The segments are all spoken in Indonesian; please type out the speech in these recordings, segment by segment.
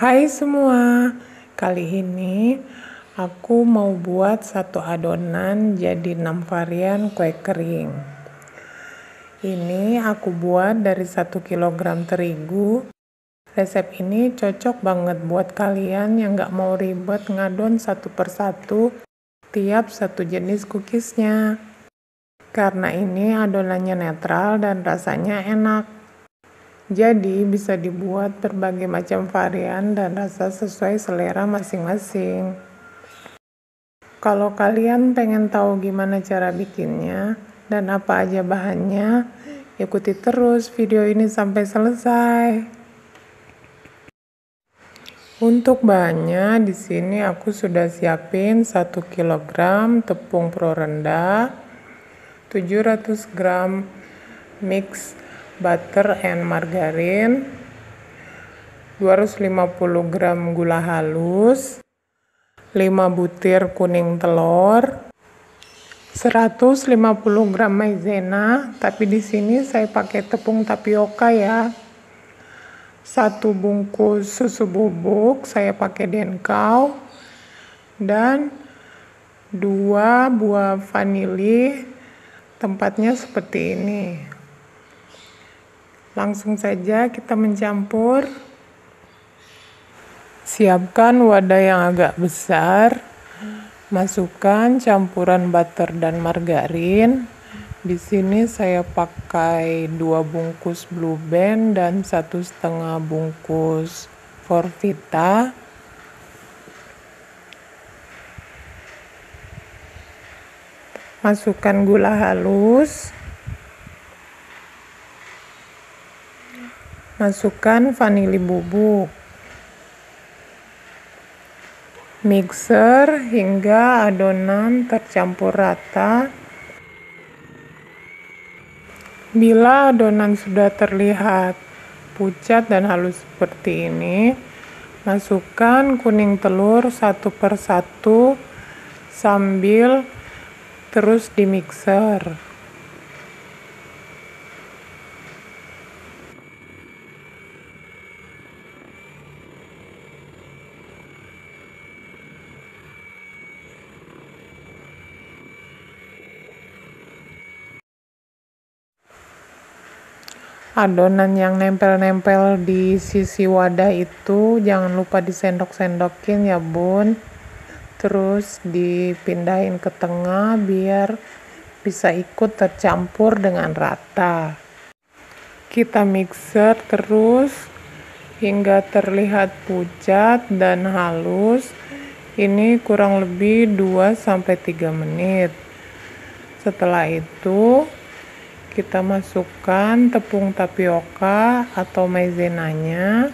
Hai semua, kali ini aku mau buat satu adonan jadi 6 varian kue kering. Ini aku buat dari 1 kg terigu. Resep ini cocok banget buat kalian yang gak mau ribet ngadon satu persatu tiap satu jenis cookiesnya. Karena ini adonannya netral dan rasanya enak. Jadi bisa dibuat berbagai macam varian dan rasa sesuai selera masing-masing. Kalau kalian pengen tahu gimana cara bikinnya dan apa aja bahannya, ikuti terus video ini sampai selesai. Untuk bahannya di sini aku sudah siapin 1 kg tepung pro rendah, 700 gram mix butter and margarin, 250 gram gula halus, 5 butir kuning telur, 150 gram maizena, tapi di sini saya pakai tepung tapioka ya. 1 bungkus susu bubuk, saya pakai Denkau, dan 2 buah vanili, tempatnya seperti ini. Langsung saja kita mencampur. Siapkan wadah yang agak besar. Masukkan campuran butter dan margarin. Di sini saya pakai 2 bungkus Blue Band dan 1,5 bungkus Forvita. Masukkan gula halus. Masukkan vanili bubuk. Mixer hingga adonan tercampur rata. Bila adonan sudah terlihat pucat dan halus seperti ini, masukkan kuning telur 1 per 1 sambil terus di mixer. Adonan yang nempel-nempel di sisi wadah itu jangan lupa disendok-sendokin ya bun. Terus dipindahin ke tengah biar bisa ikut tercampur dengan rata. Kita mixer terus hingga terlihat pucat dan halus. Ini kurang lebih 2-3 menit. Setelah itu kita masukkan tepung tapioka atau maizenanya,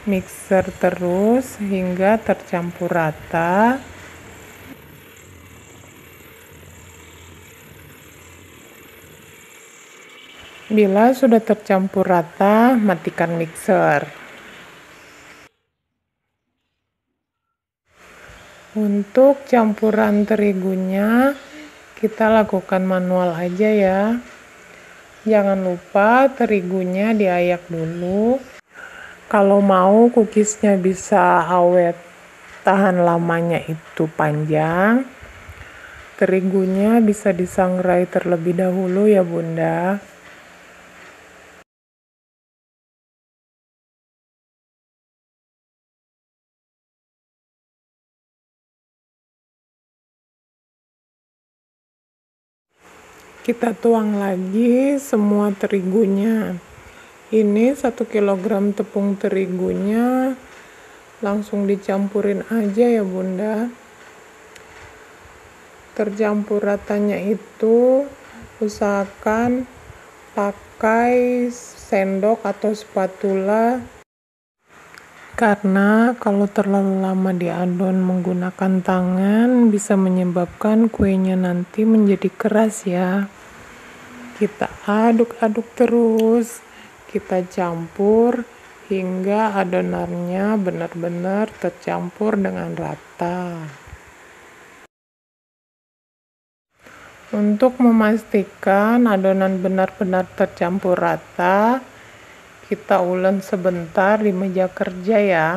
mixer terus hingga tercampur rata. Bila sudah tercampur rata, matikan mixer. Untuk campuran terigunya, kita lakukan manual aja ya. Jangan lupa terigunya diayak dulu. Kalau mau cookiesnya bisa awet, tahan lamanya itu panjang, terigunya bisa disangrai terlebih dahulu ya bunda. Kita tuang lagi semua terigunya. Ini 1 kg tepung terigunya langsung dicampurin aja ya bunda. Tercampur ratanya itu usahakan pakai sendok atau spatula, karena kalau terlalu lama diadon menggunakan tangan bisa menyebabkan kuenya nanti menjadi keras ya. Kita aduk-aduk terus, kita campur hingga adonannya benar-benar tercampur dengan rata. Untuk memastikan adonan benar-benar tercampur rata, kita ulen sebentar di meja kerja ya.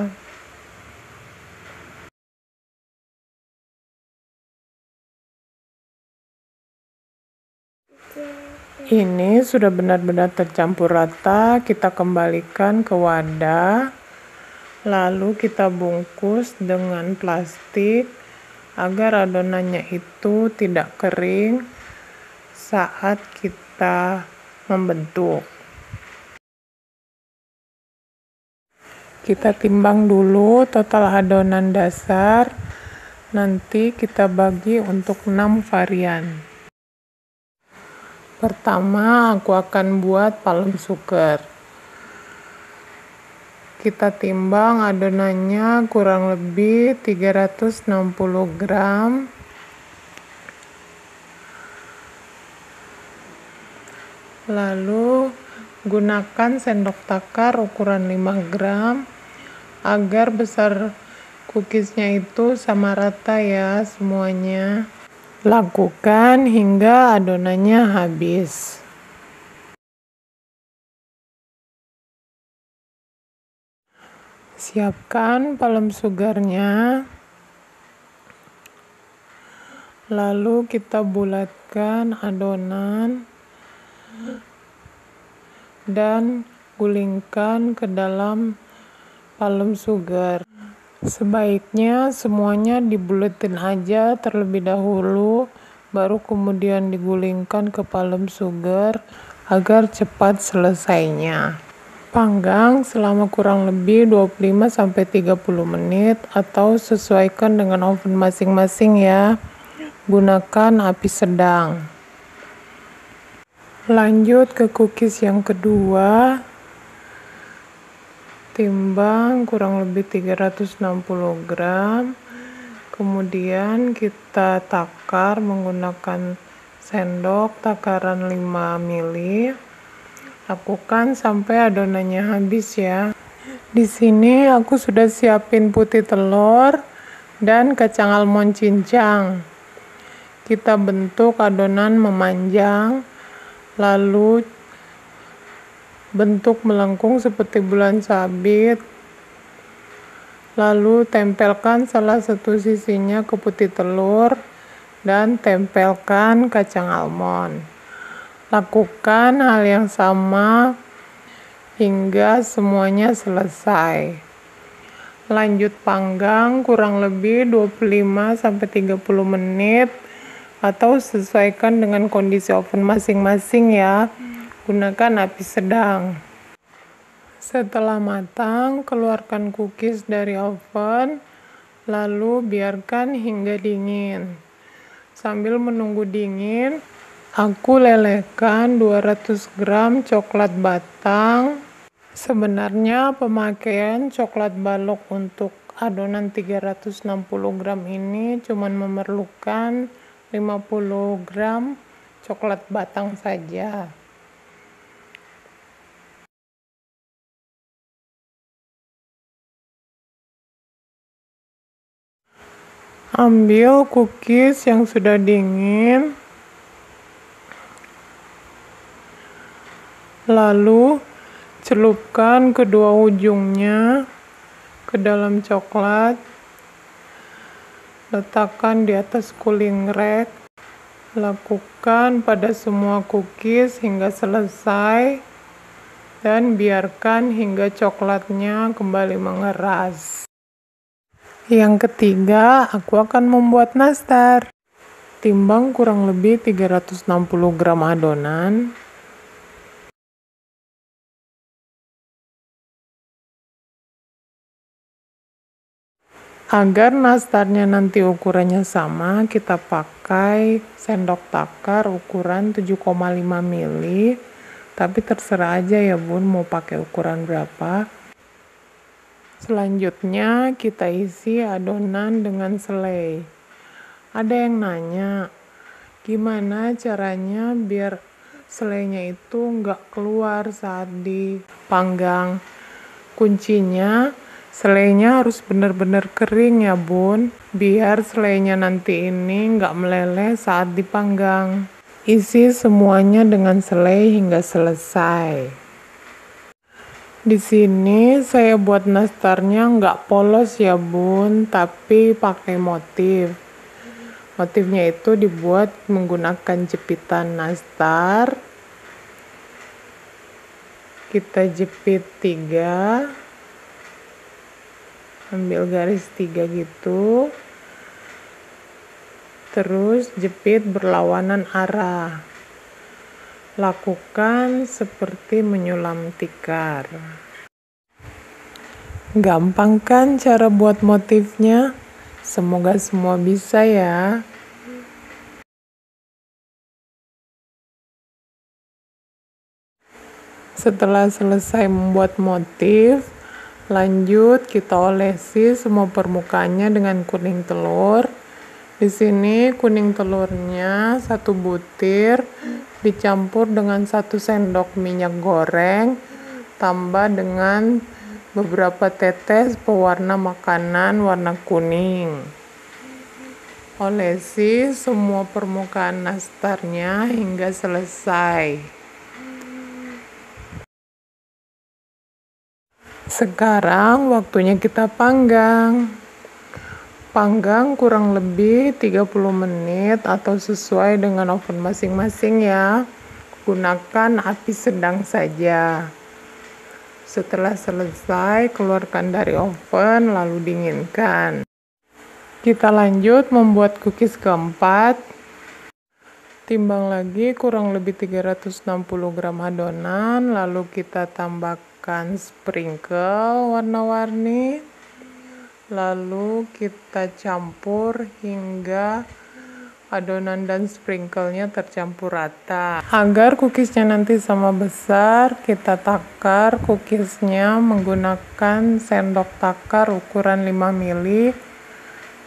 Ini sudah benar-benar tercampur rata, kita kembalikan ke wadah, lalu kita bungkus dengan plastik agar adonannya itu tidak kering saat kita membentuk. Kita timbang dulu total adonan dasar, nanti kita bagi untuk 6 varian. Pertama, aku akan buat palem sugar. Kita timbang adonannya kurang lebih 360 gram. Lalu, gunakan sendok takar ukuran 5 gram agar besar cookiesnya itu sama rata ya semuanya. Lakukan hingga adonannya habis. Siapkan palem sugarnya. Lalu kita bulatkan adonan dan gulingkan ke dalam palem sugar. Sebaiknya semuanya dibulatin aja terlebih dahulu, baru kemudian digulingkan ke palem sugar agar cepat selesainya. Panggang selama kurang lebih 25-30 menit atau sesuaikan dengan oven masing-masing ya. Gunakan api sedang. Lanjut ke cookies yang kedua. Timbang kurang lebih 360 gram. Kemudian kita takar menggunakan sendok takaran 5 ml. Lakukan sampai adonannya habis ya. Di sini aku sudah siapin putih telur dan kacang almond cincang. Kita bentuk adonan memanjang, lalu bentuk melengkung seperti bulan sabit, lalu tempelkan salah satu sisinya ke putih telur dan tempelkan kacang almond. Lakukan hal yang sama hingga semuanya selesai. Lanjut panggang kurang lebih 25-30 menit atau sesuaikan dengan kondisi oven masing-masing ya. Gunakan api sedang. Setelah matang, keluarkan cookies dari oven, lalu biarkan hingga dingin. Sambil menunggu dingin, aku lelehkan 200 gram coklat batang. Sebenarnya pemakaian coklat balok untuk adonan 360 gram ini cuma memerlukan 50 gram coklat batang saja. Ambil cookies yang sudah dingin, lalu celupkan kedua ujungnya ke dalam coklat, letakkan di atas cooling rack, lakukan pada semua cookies hingga selesai, dan biarkan hingga coklatnya kembali mengeras. Yang ketiga, aku akan membuat nastar. Timbang kurang lebih 360 gram adonan. Agar nastarnya nanti ukurannya sama, kita pakai sendok takar ukuran 7,5 ml. Tapi terserah aja ya bun, mau pakai ukuran berapa. Selanjutnya kita isi adonan dengan selai. Ada yang nanya, gimana caranya biar selainya itu nggak keluar saat dipanggang? Kuncinya, selainya harus benar-benar kering ya bun, biar selainya nanti ini nggak meleleh saat dipanggang. Isi semuanya dengan selai hingga selesai. Di sini saya buat nastarnya nggak polos ya bun, tapi pakai motif. Motifnya itu dibuat menggunakan jepitan nastar. Kita jepit 3, ambil garis 3 gitu, terus jepit berlawanan arah. Lakukan seperti menyulam tikar. Gampang kan cara buat motifnya? Semoga semua bisa ya. Setelah selesai membuat motif, lanjut kita olesi semua permukaannya dengan kuning telur. Di sini kuning telurnya 1 butir dicampur dengan 1 sendok minyak goreng, tambah dengan beberapa tetes pewarna makanan warna kuning. Olesi semua permukaan nastarnya hingga selesai. Sekarang waktunya kita panggang. Panggang kurang lebih 30 menit atau sesuai dengan oven masing-masing ya. Gunakan api sedang saja. Setelah selesai, keluarkan dari oven lalu dinginkan. Kita lanjut membuat cookies keempat. Timbang lagi kurang lebih 360 gram adonan, lalu kita tambahkan sprinkle warna-warni. Lalu kita campur hingga adonan dan sprinklenya tercampur rata. Agar cookiesnya nanti sama besar, kita takar cookiesnya menggunakan sendok takar ukuran 5 mili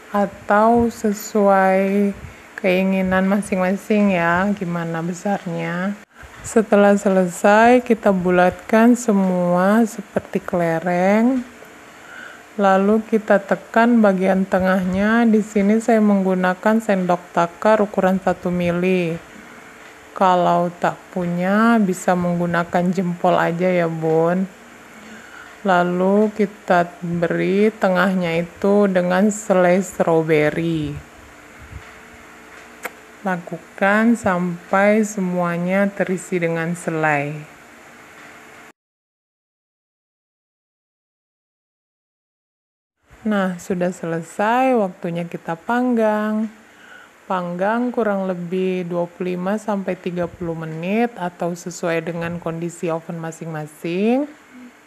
atau sesuai keinginan masing-masing ya, gimana besarnya. Setelah selesai, kita bulatkan semua seperti kelereng. Lalu kita tekan bagian tengahnya. Di sini saya menggunakan sendok takar ukuran 1 mili. Kalau tak punya bisa menggunakan jempol aja ya bun. Lalu kita beri tengahnya itu dengan selai stroberi. Lakukan sampai semuanya terisi dengan selai. Nah, sudah selesai, waktunya kita panggang. Panggang kurang lebih 25-30 menit atau sesuai dengan kondisi oven masing-masing.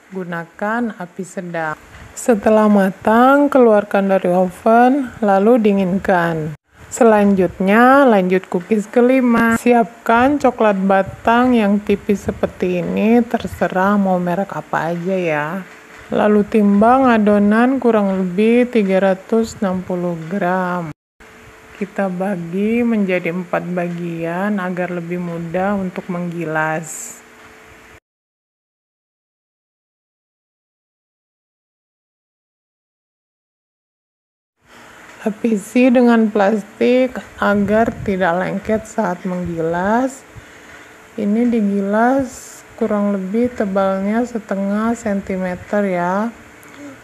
Gunakan api sedang. Setelah matang, keluarkan dari oven, lalu dinginkan. Selanjutnya, lanjut cookies kelima. Siapkan coklat batang yang tipis seperti ini, terserah mau merek apa aja ya. Lalu timbang adonan kurang lebih 360 gram. Kita bagi menjadi 4 bagian agar lebih mudah untuk menggilas. Lapisi dengan plastik agar tidak lengket saat menggilas. Ini digilas kurang lebih tebalnya setengah sentimeter ya.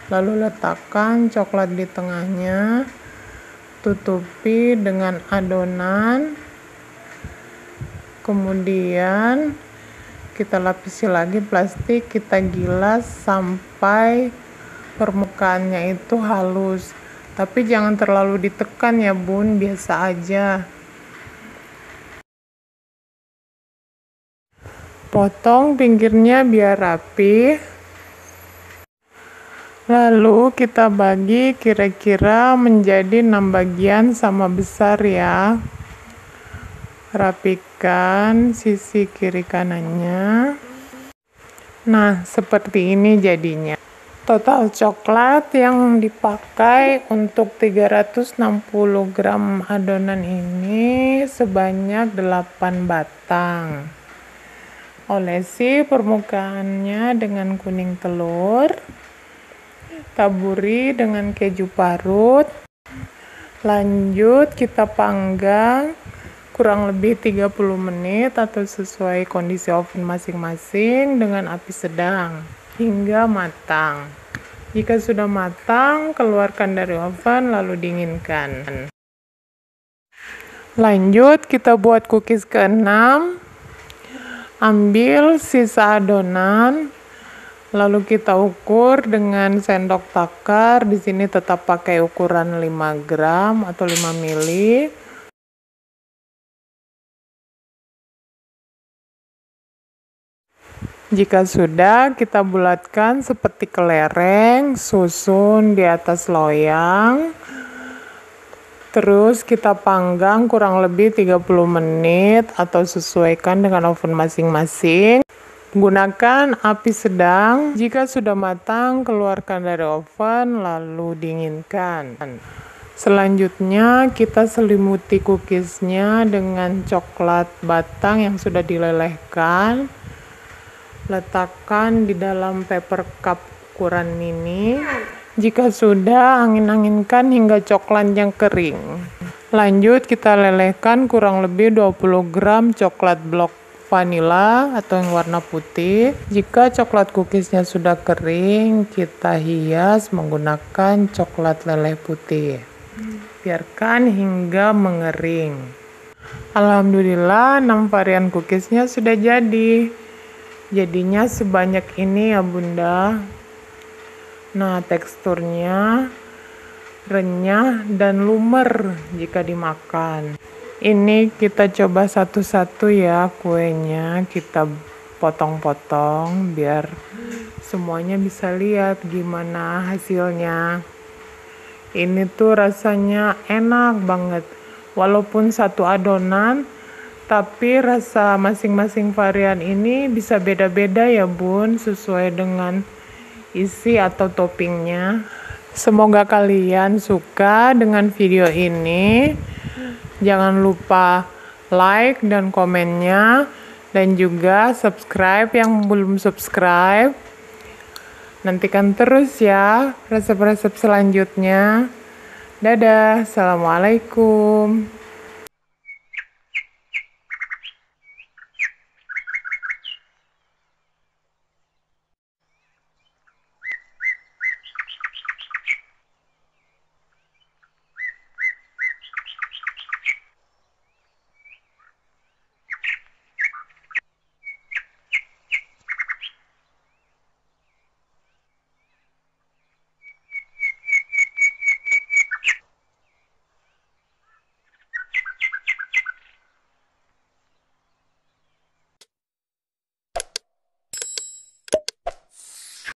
Lalu letakkan coklat di tengahnya, tutupi dengan adonan, kemudian kita lapisi lagi plastik, kita gilas sampai permukaannya itu halus, tapi jangan terlalu ditekan ya bun, biasa aja. Potong pinggirnya biar rapi. Lalu kita bagi kira-kira menjadi 6 bagian sama besar ya. Rapikan sisi kiri kanannya. Nah, seperti ini jadinya. Total coklat yang dipakai untuk 360 gram adonan ini sebanyak 8 batang. Olesi permukaannya dengan kuning telur, taburi dengan keju parut, lanjut kita panggang kurang lebih 30 menit atau sesuai kondisi oven masing-masing dengan api sedang. hingga matang. Jika sudah matang, keluarkan dari oven lalu dinginkan. Lanjut, kita buat cookies ke-6. Ambil sisa adonan, lalu kita ukur dengan sendok takar. Di sini tetap pakai ukuran 5 gram atau 5 mili. Jika sudah, kita bulatkan seperti kelereng, susun di atas loyang. Terus kita panggang kurang lebih 30 menit atau sesuaikan dengan oven masing-masing. Gunakan api sedang. Jika sudah matang, keluarkan dari oven lalu dinginkan. Selanjutnya kita selimuti cookiesnya dengan coklat batang yang sudah dilelehkan. Letakkan di dalam paper cup ukuran mini. Jika sudah, angin-anginkan hingga coklatnya kering. Lanjut, kita lelehkan kurang lebih 20 gram coklat blok vanila atau yang warna putih. Jika coklat cookiesnya sudah kering, kita hias menggunakan coklat leleh putih. Biarkan hingga mengering. Alhamdulillah, 6 varian cookiesnya sudah jadi. Jadinya sebanyak ini ya Bunda. Nah, teksturnya renyah dan lumer jika dimakan. Ini kita coba satu-satu ya kuenya. Kita potong-potong biar semuanya bisa lihat gimana hasilnya. Ini tuh rasanya enak banget. Walaupun satu adonan, tapi rasa masing-masing varian ini bisa beda-beda ya Bun, sesuai dengan isi atau toppingnya. Semoga kalian suka dengan video ini. Jangan lupa like dan komennya, dan juga subscribe yang belum subscribe. Nantikan terus ya resep-resep selanjutnya. Dadah, assalamualaikum.